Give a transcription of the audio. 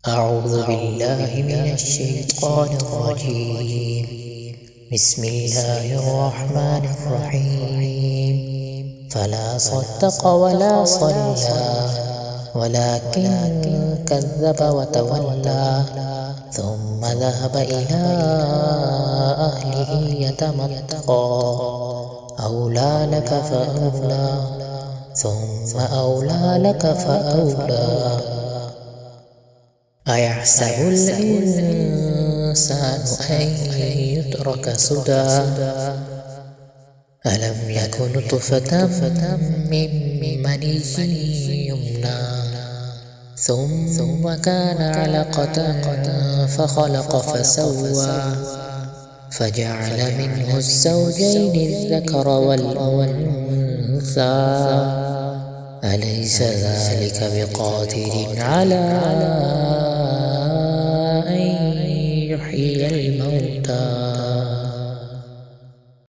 أعوذ بالله من الشيطان الرجيم. بسم الله الرحمن الرحيم. فلا صدق ولا صلى ولكن كذب وتولى ثم ذهب إلى أهله يتمطى أولى لك فأولى ثم أولى لك فأولى. أيحسب الإنسان أن يترك سدى ألم يكن نطفة من مني يمنى ثم كان علقة فخلق فسوى فجعل منه الزوجين الذكر والأنثى أليس ذلك بقادر على أن يحيي الموتى؟